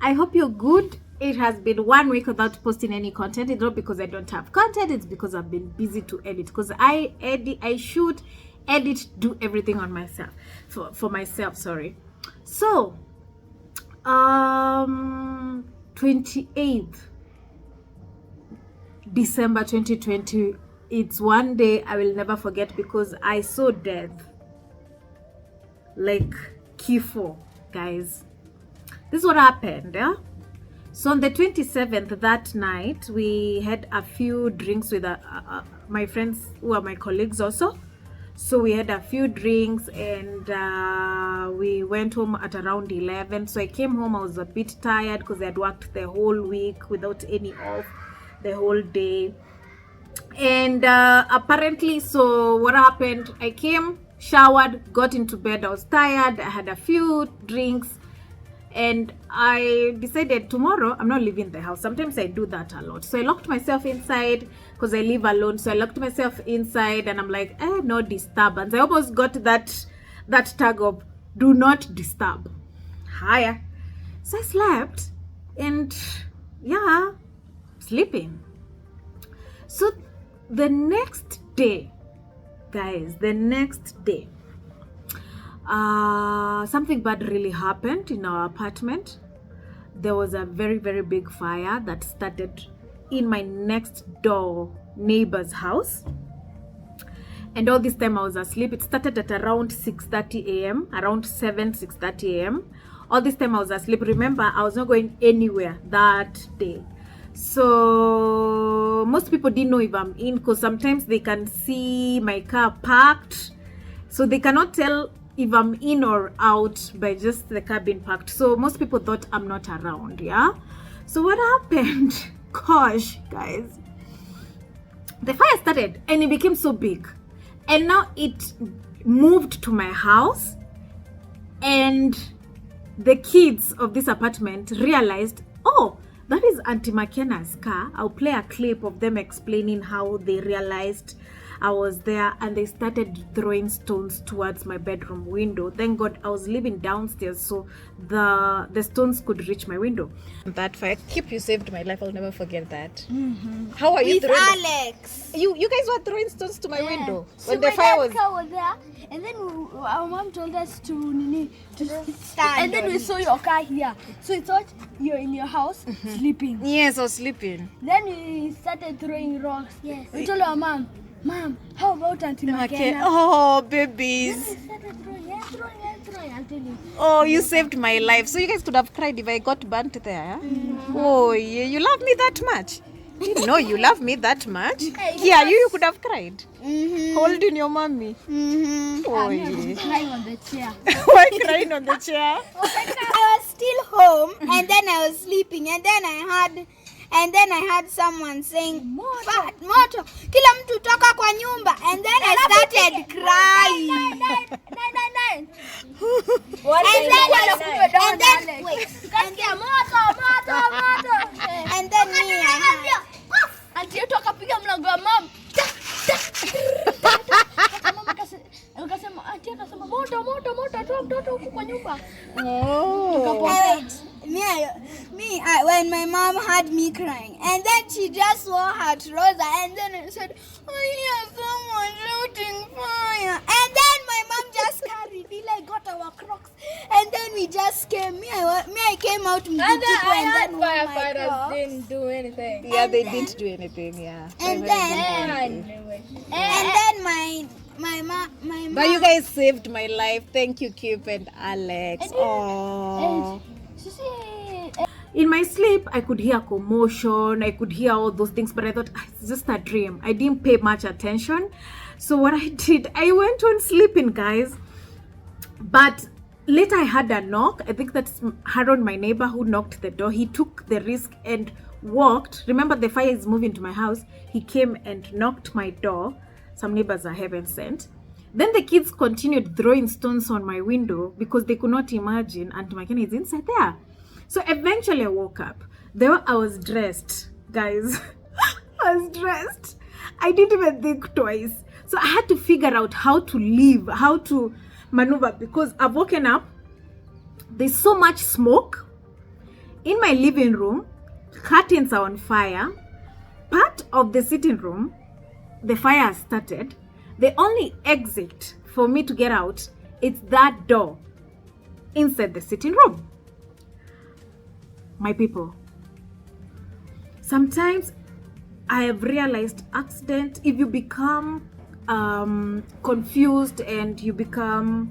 I hope you're good. It has been 1 week without posting any content. It's not because I don't have content, it's because I've been busy to edit. Because I shoot, edit, do everything on myself. For myself, sorry. So 28th December 2020, it's one day I will never forget because I saw death like Kifo, guys. This is what happened, yeah? So on the 27th, that night, we had a few drinks with my friends who are my colleagues also. So we had a few drinks and we went home at around 11. So I came home, I was a bit tired because I had worked the whole week without any off, the whole day. And apparently, so what happened, I came, showered, got into bed. I was tired, I had a few drinks, and I decided tomorrow I'm not leaving the house. Sometimes I do that a lot. So I locked myself inside because I live alone. So I locked myself inside and I'm like, no disturbance. I almost got that tag of do not disturb. Higher. So I slept and yeah, sleeping. So the next day, guys, something bad really happened in our apartment. There was a very, very big fire that started in my next door neighbor's house. And all this time I was asleep. It started at around 6:30 a.m., around 6:30 a.m. All this time I was asleep. Remember, I was not going anywhere that day. So most people didn't know if I'm in because sometimes they can see my car parked. So they cannot tell if I'm in or out by just the car being parked. So most people thought I'm not around, yeah? So what happened? Gosh, guys. The fire started and it became so big. And now it moved to my house. And the kids of this apartment realized, oh, that is Auntie McKenna's car. I'll play a clip of them explaining how they realized I was there and they started throwing stones towards my bedroom window. Thank God I was living downstairs, so the stones could reach my window. That fire, Kip, you saved my life. I'll never forget that. How are you with throwing? Alex. You guys were throwing stones to my window when So the fire was. car was there, and then our mom told us to Stand and then we on saw your car here. So we thought you're in your house sleeping. Yes, I was sleeping. Then we started throwing rocks. Yes. We told our mom, how about Auntie Okay. McKenna? Oh, Then babies. we started throwing, I'll tell you. Oh, you saved my life. So you guys could have cried if I got burnt there. Oh, yeah, you love me that much. Didn't know you love me that much. Yeah, you could have cried. Holding your mommy. Oh, yeah. Crying on the chair. Why crying on the chair? I was still home and then I was sleeping and then I heard someone saying moto kila mtu toka kwa nyumba and then I started crying. And then Auntie yetu akapiga mlango wa mom. Mama akasema auntie akasema moto toa mtoto huko kwa nyumba. When my mom had me crying and then she just wore her trouser and then I said, I hear someone shooting fire, and then my mom just carried it, like got our Crocs and then we just came. I came out And then firefighters didn't do anything. Yeah, they didn't do anything. Yeah. And then my mom. But you guys saved my life. Thank you, Kip and Alex. Oh. In my sleep, I could hear commotion. I could hear all those things, but I thought it's just a dream. I didn't pay much attention. So what I did, I went on sleeping, guys. But later I had a knock. I think that's Haron, my neighbor, who knocked the door. He took the risk and walked. Remember, the fire is moving to my house. He came and knocked my door. Some neighbors are heaven sent. Then the kids continued throwing stones on my window because they could not imagine Auntie McKenna is inside there. So eventually I woke up. There I was dressed, guys. I was dressed. I didn't even think twice. So I had to figure out how to leave, how to maneuver, because I've woken up. There's so much smoke. in my living room, curtains are on fire. Part of the sitting room, the fire has started. The only exit for me to get out, it's that door inside the sitting room. My people, sometimes I have realized accident, if you become confused and you become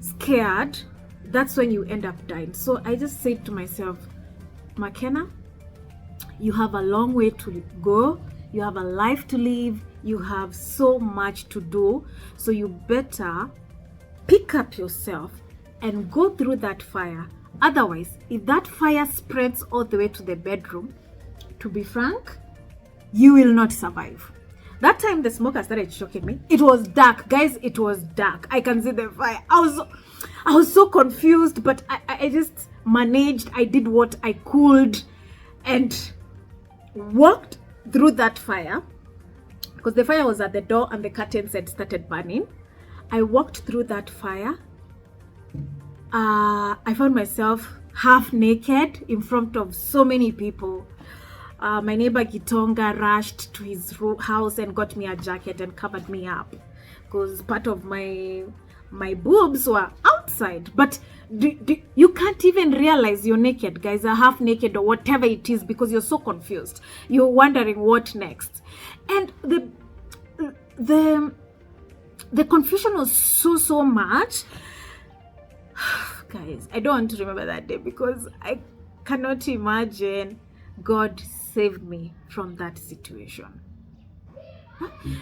scared, that's when you end up dying. So I just said to myself, McKenna, you have a long way to go. You have a life to live. You have so much to do. So you better pick up yourself and go through that fire. Otherwise, if that fire spreads all the way to the bedroom, to be frank, you will not survive. That time the smoke started choking me. It was dark, guys. It was dark. I can see the fire. I was so confused, but I just managed. I did what I could and walked through that fire, because the fire was at the door and the curtains had started burning. I walked through that fire. I found myself half naked in front of so many people. My neighbor Gitonga rushed to his house and got me a jacket and covered me up, because part of my boobs were outside. But you can't even realize you're naked, guys, are half naked or whatever it is, because you're so confused. You're wondering what next. And the confusion was so much. Guys, I don't want to remember that day, because I cannot imagine God saved me from that situation.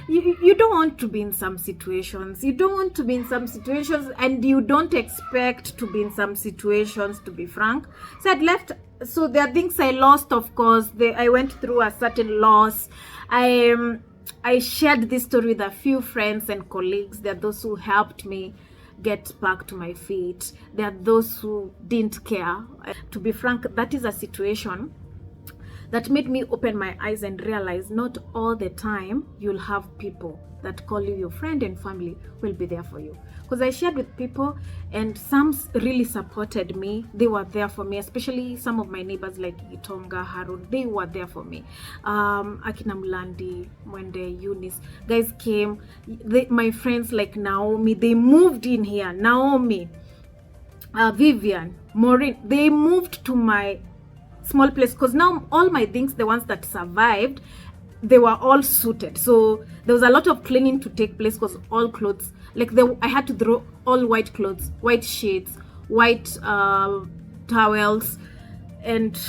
You don't want to be in some situations. You don't want to be in some situations, and you don't expect to be in some situations, to be frank. So I'd left. So there are things I lost, of course. I went through a certain loss. I shared this story with a few friends and colleagues. There are those who helped me get back to my feet. There are those who didn't care. To be frank, that is a situation that made me open my eyes and realize not all the time you'll have people that call you your friend and family will be there for you. Because I shared with people, and some really supported me. They were there for me, especially some of my neighbors like Itonga, Harun. They were there for me. Akina Mlandi, Mwende, Eunice, guys came. My friends like Naomi, they moved in here. Naomi, Vivian, Maureen, they moved to my small place, because now all my things, the ones that survived, they were all suited. So there was a lot of cleaning to take place, because all clothes, like I had to throw all white clothes, white sheets, white towels. And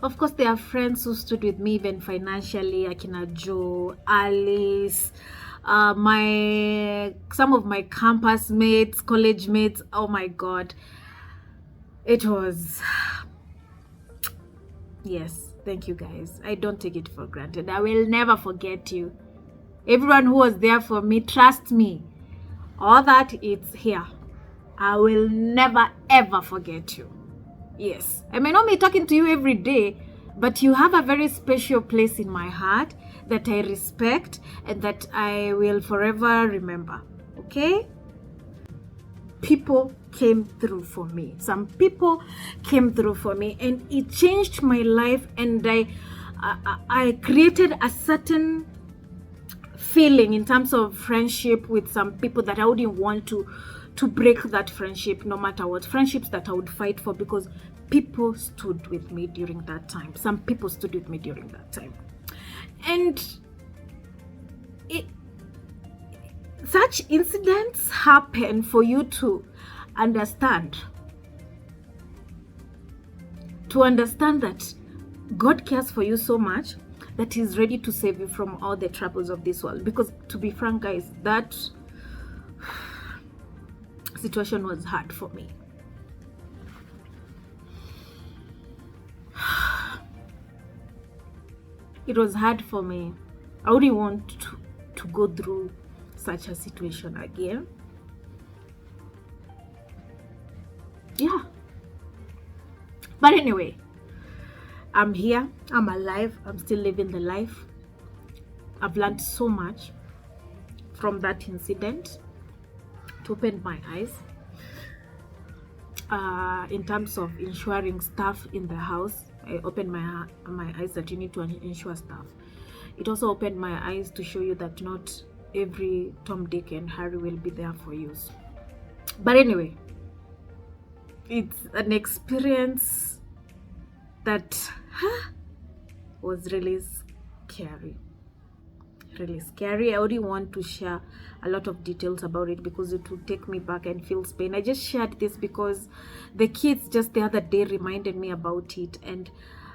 of course there are friends who stood with me even financially, Akina Joe, Alice, some of my campus mates, college mates. Oh my God, it was, yes, thank you guys. I don't take it for granted. I will never forget you. Everyone who was there for me, trust me, all that it's here. I will never ever forget you. Yes, I may not be talking to you every day, but you have a very special place in my heart that I respect and that I will forever remember. Okay? People came through for me. Some people came through for me, and it changed my life, and I created a certain feeling in terms of friendship with some people that I wouldn't want to break that friendship no matter what. Friendships that I would fight for, because people stood with me during that time. Some people stood with me during that time. And such incidents happen for you to understand that God cares for you so much that He's ready to save you from all the troubles of this world. Because to be frank, guys, that situation was hard for me. It was hard for me. I wouldn't want to go through such a situation again. Yeah. But anyway, I'm here. I'm alive. I'm still living the life. I've learned so much from that incident. It opened my eyes. in terms of insuring stuff in the house. I opened my eyes that you need to insure stuff. It also opened my eyes to show you that not every Tom, Dick, and Harry will be there for you. But anyway, it's an experience that was really scary. Really scary. I wouldn't want to share a lot of details about it because it would take me back and feels pain. I just shared this because the kids just the other day reminded me about it, and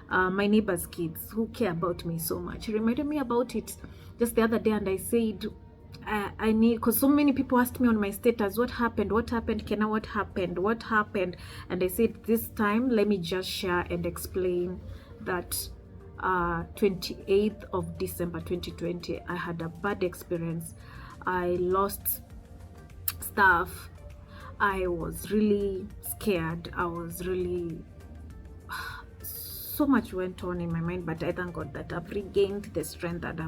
my neighbor's kids who care about me so much reminded me about it just the other day. And I said I need, because so many people asked me on my status, what happened, Kenna, what happened. And I said this time let me just share and explain that 28th of December 2020 I had a bad experience. I lost stuff. I was really scared. I was really, so much went on in my mind, but I thank God that I've regained the strength that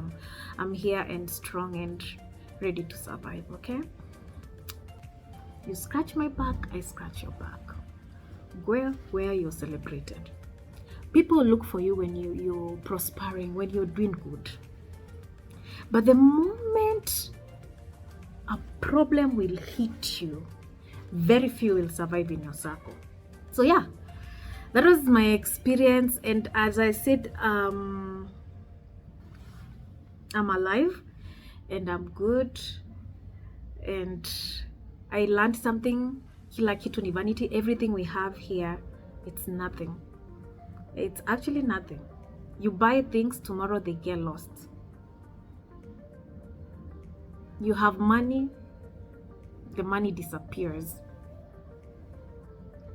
I'm here and strong and ready to survive. Okay, you scratch my back, I scratch your back. Where you're celebrated. People look for you when you're prospering, when you're doing good. But the moment a problem will hit you, very few will survive in your circle. So yeah, that was my experience. And as I said, I'm alive and I'm good. And I learned something. Kila kitu ni vanity. Everything we have here, it's nothing. It's actually nothing. You buy things, tomorrow they get lost. You have money, the money disappears.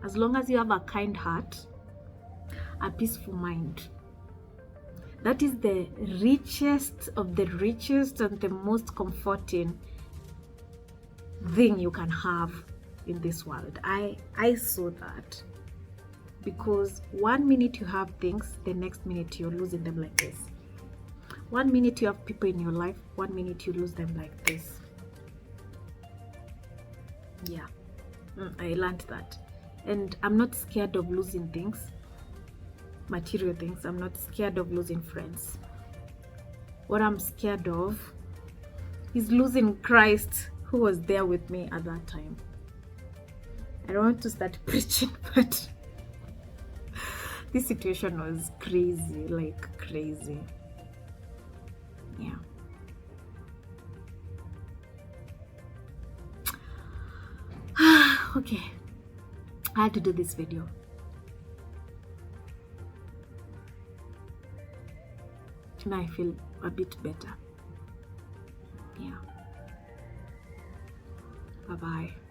As long as you have a kind heart, a peaceful mind, that is the richest of the richest and the most comforting thing you can have in this world. I saw that. Because 1 minute you have things, the next minute you're losing them like this. 1 minute you have people in your life, 1 minute you lose them like this. Yeah, I learned that. And I'm not scared of losing things, material things. I'm not scared of losing friends. What I'm scared of is losing Christ, who was there with me at that time. I don't want to start preaching, but this situation was crazy, like crazy. Yeah. Okay, I had to do this video. Now I feel a bit better. Yeah. Bye-bye.